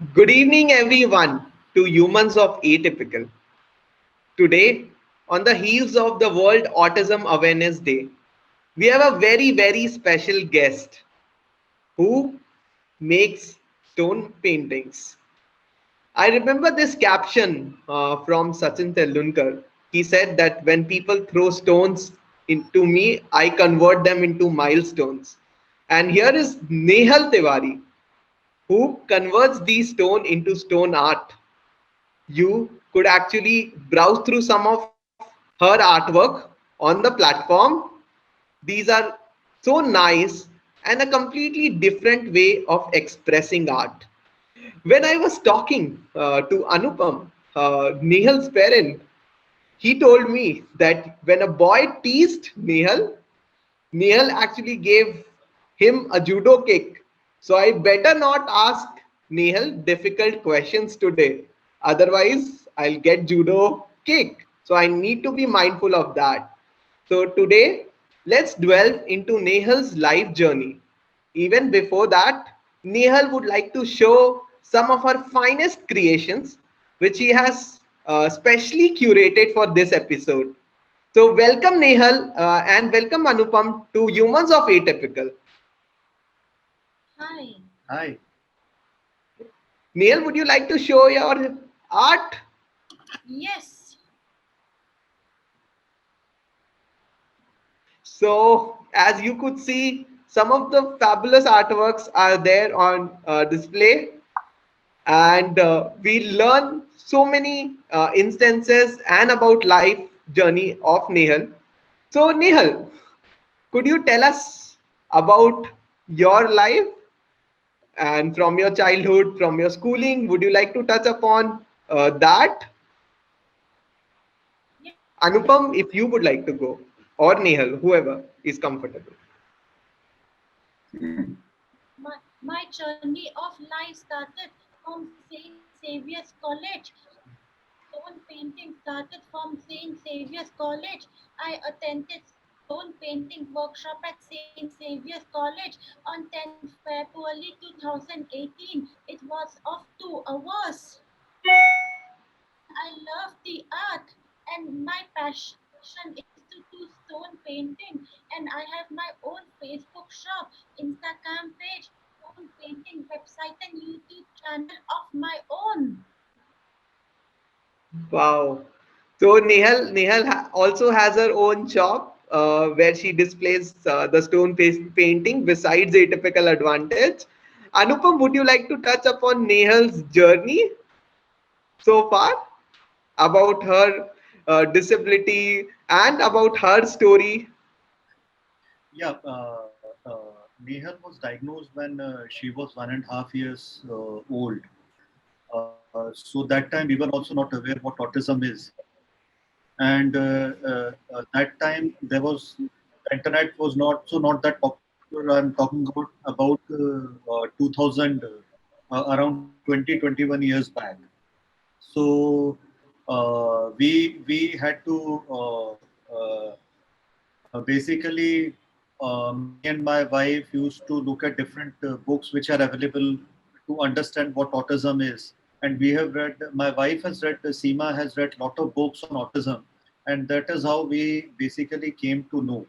Good evening, everyone, to Humans of Atypical. Today, on the heels of the World Autism Awareness Day, we have a very special guest who makes stone paintings. I remember this caption from Sachin Tendulkar. He said that when people throw stones into me, I convert them into milestones. And here is Nehal Tiwari, who converts these stone into stone art. You could actually browse through some of her artwork on the platform. These are so nice and a completely different way of expressing art. When I was talking to Anupam, Nehal's parent, he told me that when a boy teased Nehal actually gave him a judo kick. So I better not ask Nehal difficult questions today. Otherwise, I'll get judo kick. So I need to be mindful of that. So today, let's delve into Nehal's life journey. Even before that, Nehal would like to show some of her finest creations, which he has specially curated for this episode. So welcome Nehal and welcome Anupam to Humans of Atypical. Hi. Hi. Nehal, would you like to show your art? Yes. So as you could see, some of the fabulous artworks are there on display, and we learn so many instances and about life journey of Nehal. So Nehal, could you tell us about your life and from your childhood, from your schooling? Would you like to touch upon that? Yes. Anupam, if you would like to go, or Nehal, whoever is comfortable. My journey of life started from St. Xavier's College. Stone painting started from St. Xavier's College. I attended stone painting workshop at St. Xavier's College on 10th February 2018. It was of 2 hours. And I love the art, and my passion is to do stone painting, and I have my own Facebook shop, Instagram page, stone painting website, and YouTube channel of my own. Wow. So Nehal also has her own shop where she displays the stone painting besides a typical advantage. Anupam, would you like to touch upon Nehal's journey so far about her disability and about her story? Yeah, Nehal was diagnosed when she was 1.5 years old. So that time we were also not aware what autism is. And that time there was the internet was not so not that popular. I'm talking about 2000, around 20 21 years back. So we had to basically, me and my wife used to look at different books which are available to understand what autism is. And we have read, my wife has read, Seema has read a lot of books on autism. And that is how we basically came to know.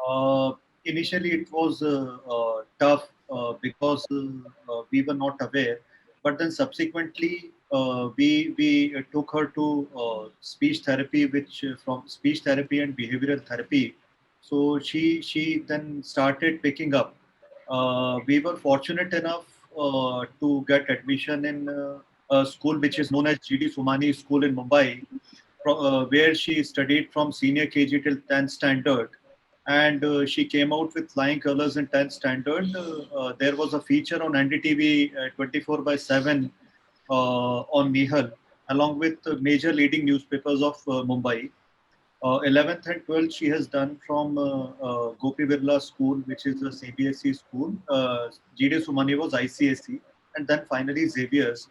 Uh, Initially, it was tough because we were not aware. But then subsequently, we took her to speech therapy, which from speech therapy and behavioral therapy. So she then started picking up. We were fortunate enough to get admission in a school which is known as GD Sumani School in Mumbai, where she studied from senior KG till 10th standard. And she came out with flying colors in 10th standard. There was a feature on NDTV 24 by 7 on Nihal, along with major leading newspapers of Mumbai. 11th and 12th she has done from Gopi Birla School, which is a CBSE school. GD Sumani was ICSE, and then finally Xavier's.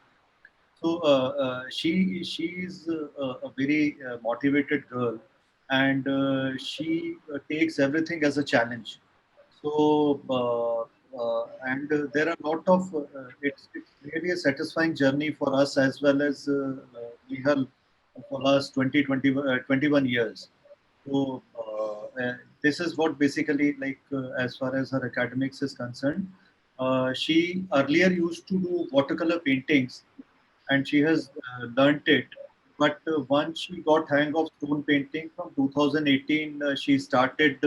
So she is a very motivated girl, and she takes everything as a challenge. So and there are a lot of it's really a satisfying journey for us as well as Nihal for last 21 years. So this is what basically as far as her academics is concerned. She earlier used to do watercolor paintings and she has learnt it. But once she got hang of stone painting from 2018, she started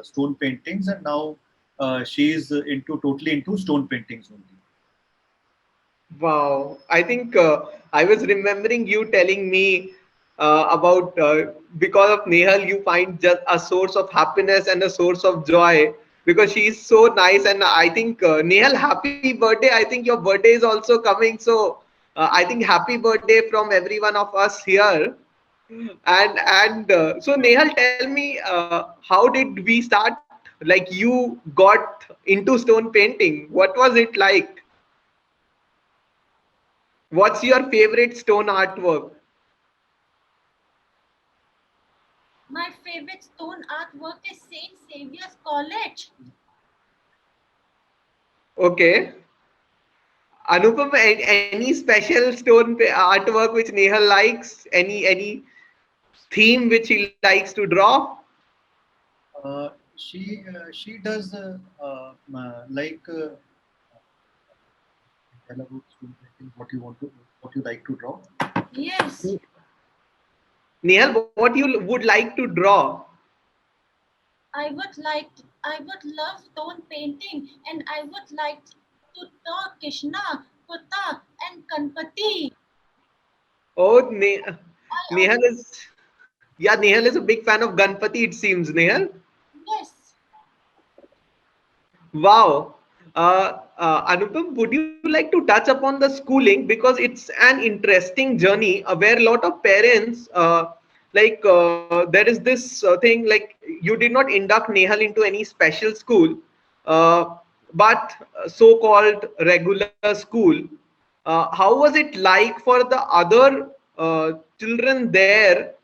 stone paintings, and now she is into totally into stone paintings only. Wow. I think I was remembering you telling me about because of Nehal, you find just a source of happiness and a source of joy because she is so nice. And I think, Nehal, happy birthday. I think your birthday is also coming. So I think happy birthday from every one of us here. And so Nehal, tell me, how did we start? Like you got into stone painting. What was it like? What's your favorite stone artwork? My favorite stone artwork is Saint Saviour's College. Okay. Anupam, any special stone artwork which Nehal likes? Any theme which he likes to draw? She does like tell about stone painting, what you want to what you like to draw. Yes, Nehal, what you would like to draw? I would love stone painting, and I would like to draw Krishna, Buddha, and Ganpati. Oh, I Nehal also is, yeah, Nehal is a big fan of Ganpati, it seems, Nehal. yes. Wow. Anupam, would you like to touch upon the schooling because it's an interesting journey where a lot of parents there is this thing like you did not induct Nehal into any special school, uh, but so-called regular school. How was it like for the other children there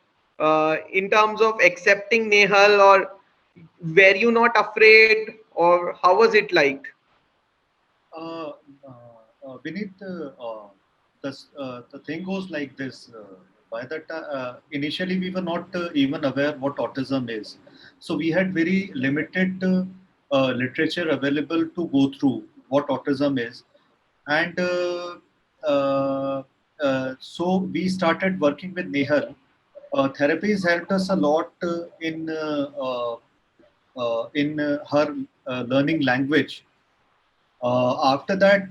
in terms of accepting Nehal, or were you not afraid, or how was it like? Uh, Beneath the thing goes like this. By that initially we were not even aware what autism is, so we had very limited literature available to go through what autism is, and uh, so we started working with Nehal. Therapies helped us a lot in her learning language. After that,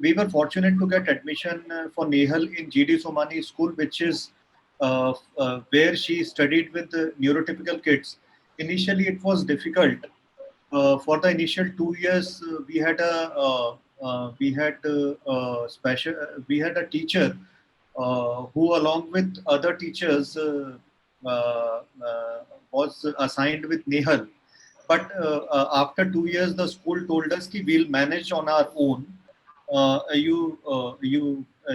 we were fortunate to get admission for Nehal in GD Somani School, which is where she studied with neurotypical kids. Initially, it was difficult. For the initial 2 years, we had a teacher who, along with other teachers, was assigned with Nehal. But after 2 years, the school told us that we'll manage on our own. You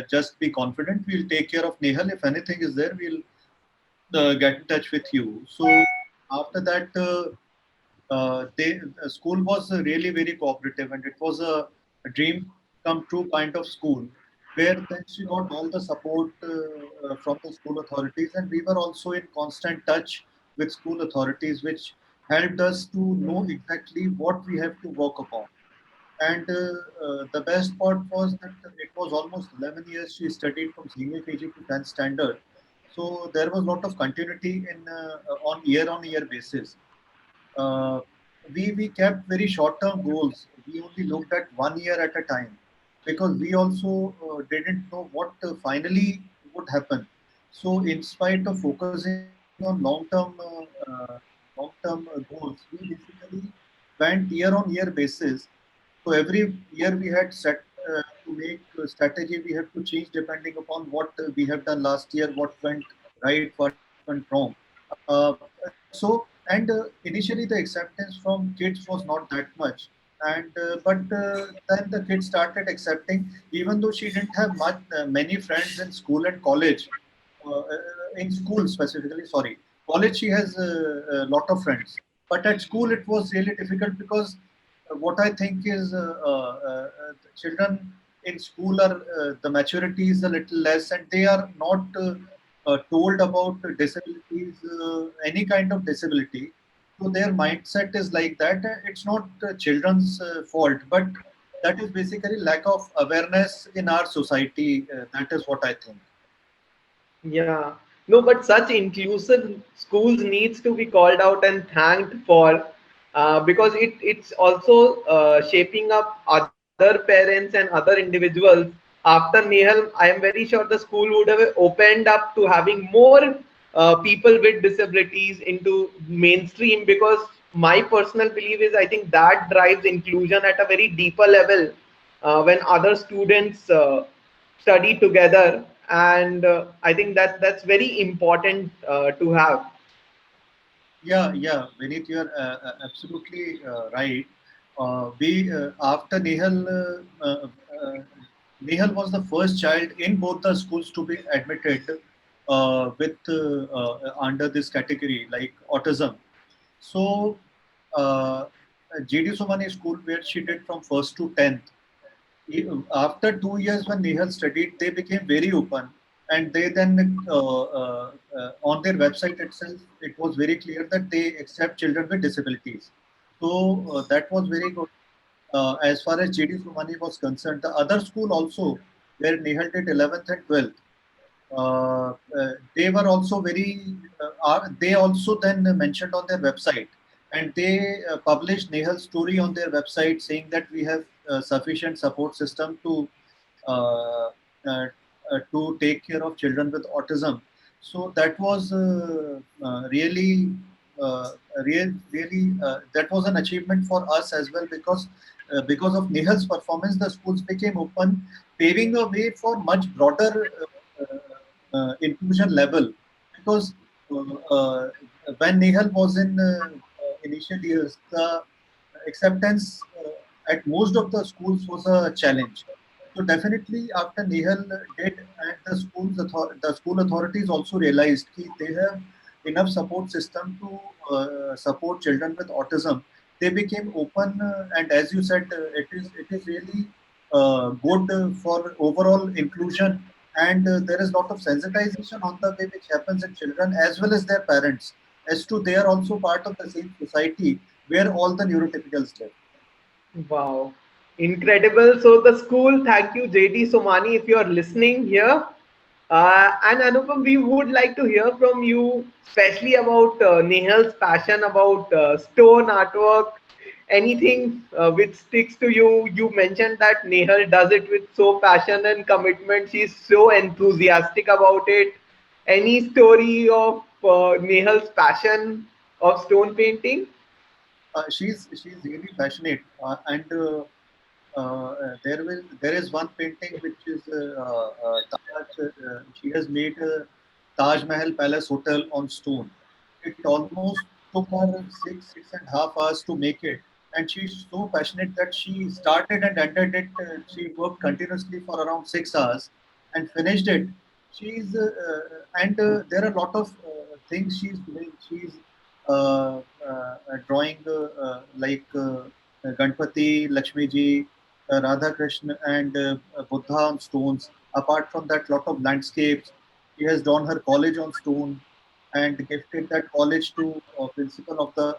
just be confident. We'll take care of Nehal. If anything is there, we'll get in touch with you. So after that, school was really very cooperative, and it was a dream come true kind of school where then she got all the support from the school authorities, and we were also in constant touch with school authorities, which helped us to know exactly what we have to work upon. And the best part was that it was almost 11 years she studied from senior KG to 10th standard. So there was a lot of continuity in on year basis. uh, we kept very short term goals. We only looked at 1 year at a time because we also didn't know what finally would happen. So, in spite of focusing on long term goals, we basically went year on year basis. So every year we had set to make a strategy. We have to change depending upon what we have done last year, what went right, what went wrong. Uh, and initially the acceptance from kids was not that much, and but then the kids started accepting, even though she didn't have many friends in school and college. In school specifically, sorry, college she has a lot of friends, But at school it was really difficult because what I think is children in school are the maturity is a little less, and they are not told about disabilities, any kind of disability. So their mindset is like that. It's not children's fault, but that is basically lack of awareness in our society. That is what I think. Yeah. No, but such inclusive schools needs to be called out and thanked for, because it's also shaping up other parents and other individuals. After Nehal, I am very sure the school would have opened up to having more people with disabilities into mainstream, because my personal belief is I think that drives inclusion at a very deeper level when other students study together, and I think that that's very important to have. Yeah, Vineet, you're absolutely right. We after Nehal was the first child in both the schools to be admitted with under this category like autism. So uh, GD Sumani school where she did from first to 10th. After 2 years when Nehal studied, they became very open, and they then on their website itself, it was very clear that they accept children with disabilities. So that was very good. As far as GD Sumani was concerned, the other school also where Nehal did 11th and 12th, they were also they also then mentioned on their website, and they published Nehal's story on their website saying that we have sufficient support system uh, to take care of children with autism. So that was really that was an achievement for us as well, because of Nehal's performance the schools became open, paving the way for much broader inclusion level, because when Nehal was in initial years, the acceptance at most of the schools was a challenge. So definitely after Nehal did, and the school authorities also realized that they have enough support system to support children with autism. They became open, and as you said, it is really good for overall inclusion, and there is a lot of sensitization on the way which happens in children as well as their parents, as to they are also part of the same society where all the neurotypicals live. Wow, incredible. So the school, thank you, JD Somani, if you are listening here. And Anupam, we would like to hear from you, especially about Nehal's passion about stone artwork. Anything which sticks to you? You mentioned that Nehal does it with so passion and commitment. She's so enthusiastic about it. Any story of Nehal's passion of stone painting? She's really passionate, and there is one painting which is Taj. She has made a Taj Mahal Palace Hotel on stone. It almost took her 6.5 hours to make it, and she's so passionate that she started and ended it. She worked continuously for around 6 hours and finished it. She's and There are a lot of things she's doing. She's drawing Ganpati, Lakshmi ji, Radha Krishna, and Buddha on stones. Apart from that, lot of landscapes. She has drawn her college on stone and gifted that college to principal of the.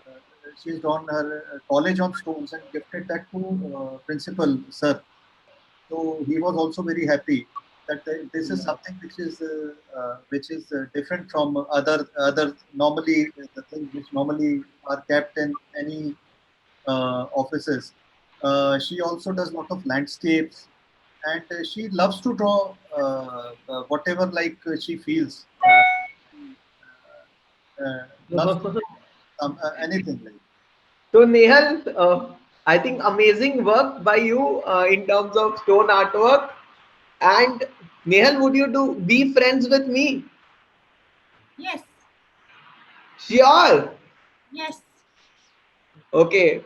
She's drawn her college on stones and gifted that to principal sir. So he was also very happy that this is something which is different from other normally the things which normally are kept in any offices. She also does a lot of landscapes, and she loves to draw whatever she feels, loves to draw anything like. So Nehal, I think amazing work by you in terms of stone artwork. And Nehal, would you do be friends with me? Yes, Sure. yes. Okay.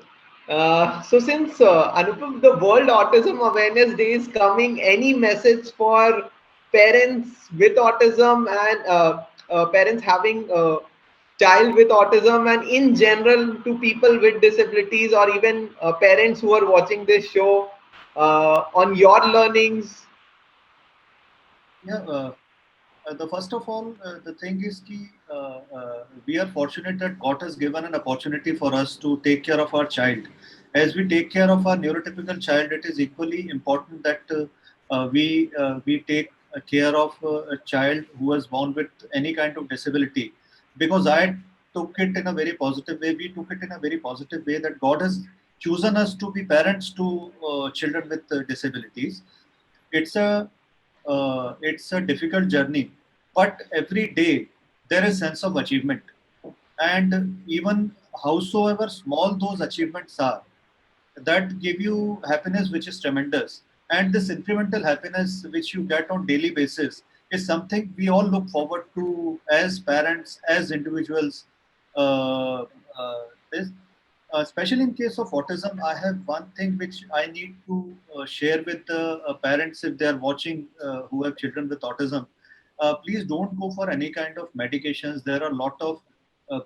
So since Anupam, the World Autism Awareness Day is coming, any message for parents with autism and parents having child with autism and in general to people with disabilities, or even parents who are watching this show, on your learnings? Yeah. The first of all, the thing is ki, we are fortunate that God has given an opportunity for us to take care of our child. As we take care of our neurotypical child, it is equally important that we take care of a child who was born with any kind of disability. Because I took it in a very positive way. We took it in a very positive way that God has chosen us to be parents to children with disabilities. It's a difficult journey, but every day there is sense of achievement, and even howsoever small those achievements are, that give you happiness which is tremendous. And this incremental happiness which you get on daily basis is something we all look forward to as parents, as individuals. uh, this Especially in case of autism, I have one thing which I need to share with the parents if they are watching, who have children with autism. Please don't go for any kind of medications. There are a lot of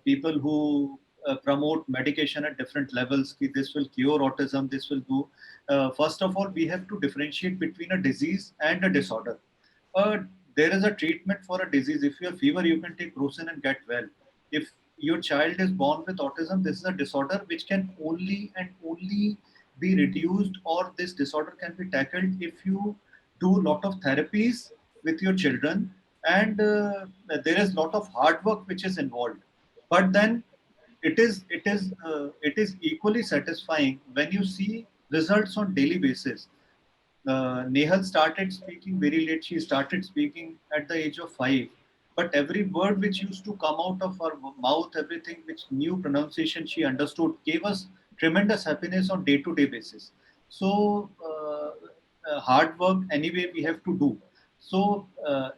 people who promote medication at different levels. Ki this will cure autism. This will do. First of all, we have to differentiate between a disease and a disorder. uh, there is a treatment for a disease. If you have fever, you can take Crocin and get well. If your child is born with autism, this is a disorder which can only and only be reduced, or this disorder can be tackled if you do a lot of therapies with your children, and there is a lot of hard work which is involved. But then it is equally satisfying when you see results on daily basis. Nehal started speaking very late. She started speaking at the age of 5. But every word which used to come out of her mouth, everything which new pronunciation she understood, gave us tremendous happiness on day-to-day basis. So hard work anyway we have to do. So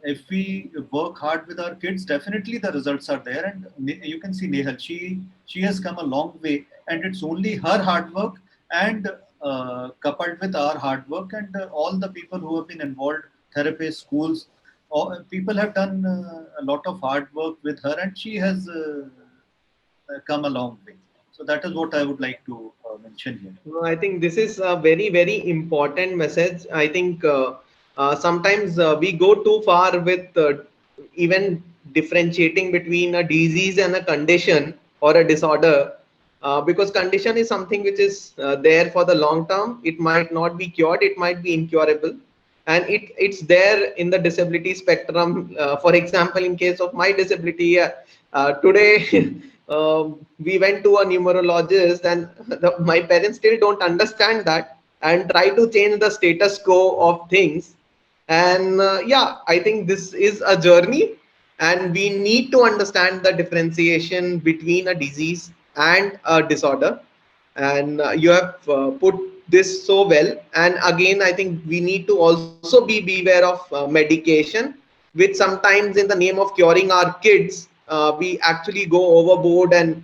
if we work hard with our kids, definitely the results are there. And you can see Nehal, she has come a long way, and it's only her hard work and coupled with our hard work, and all the people who have been involved, therapists, schools, all, people have done a lot of hard work with her, and she has come a long way. So that is what I would like to mention here. No, I think this is a very, very important message. I think sometimes we go too far with even differentiating between a disease and a condition or a disorder, because condition is something which is there for the long term. It might not be cured, it might be incurable, and it's there in the disability spectrum. For example, in case of my disability, today we went to a numerologist, and my parents still don't understand that and try to change the status quo of things. And yeah, I think this is a journey, and we need to understand the differentiation between a disease and a disorder. And you have put this so well. And again, I think we need to also be beware of medication, which sometimes in the name of curing our kids, we actually go overboard and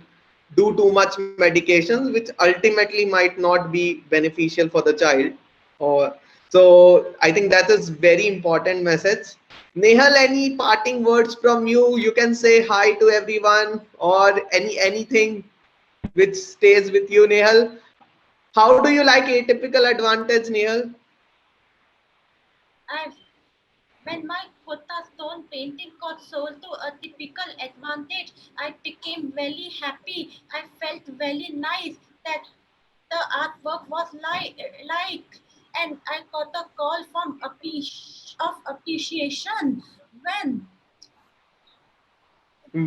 do too much medications, which ultimately might not be beneficial for the child. Or so I think that is very important message. Nehal, any parting words from you? You can say hi to everyone, or anything which stays with you, Nehal. How do you like atypical advantage, Nehal? I've When my Kota stone painting got sold to a typical advantage, I became very happy. I felt very nice that the artwork was like, and I got a call from of appreciation when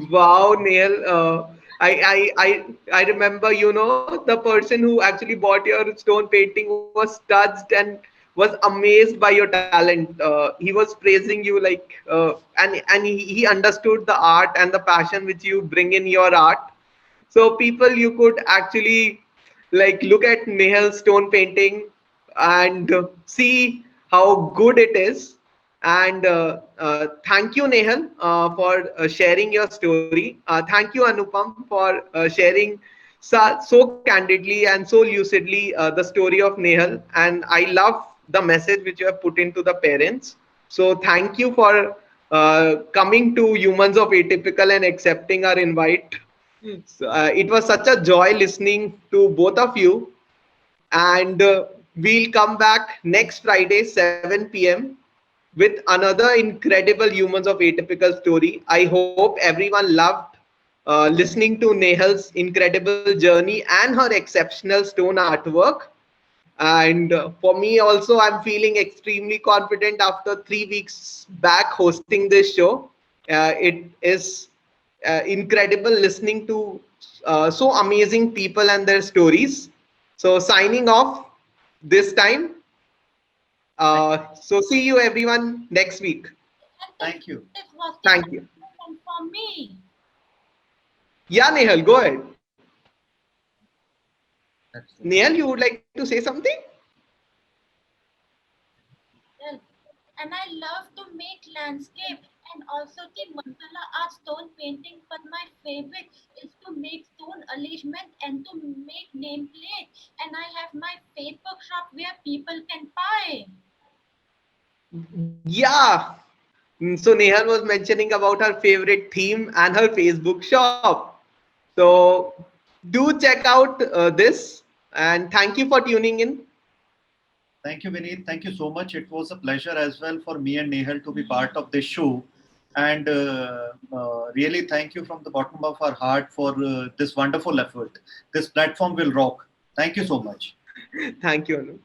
Wow, Neil. I remember, the person who actually bought your stone painting was touched and was amazed by your talent. He was praising you like, and he understood the art and the passion which you bring in your art. So people, you could actually like look at Nehal's stone painting and see how good it is. And thank you, Nehal, for sharing your story. Thank you, Anupam, for sharing so candidly and so lucidly the story of Nehal. And I love the message which you have put into the parents. So thank you for coming to Humans of Atypical and accepting our invite. So, it was such a joy listening to both of you. And we'll come back next Friday, 7 p.m. with another incredible Humans of Atypical story. I hope everyone loved listening to Nehal's incredible journey and her exceptional stone artwork. And for me also, I'm feeling extremely confident after 3 weeks back hosting this show. It is incredible listening to so amazing people and their stories. So signing off this time. So see you everyone next week. And Thank you. this was the Thank you. one for me. Yeah, Nehal, go ahead. That's it. Nehal, you would like to say something? Well, and I love to make landscape and also the mandala art stone painting. But my favorite is to make stone arrangement and to make nameplate. And I have my Facebook shop where people can buy. Yeah. So Nehal was mentioning about her favorite theme and her Facebook shop. So do check out this, and thank you for tuning in. Thank you, Vineet. Thank you so much. It was a pleasure as well for me and Nehal to be part of this show. And really thank you from the bottom of our heart for this wonderful effort. This platform will rock. Thank you so much. Thank you, Anu.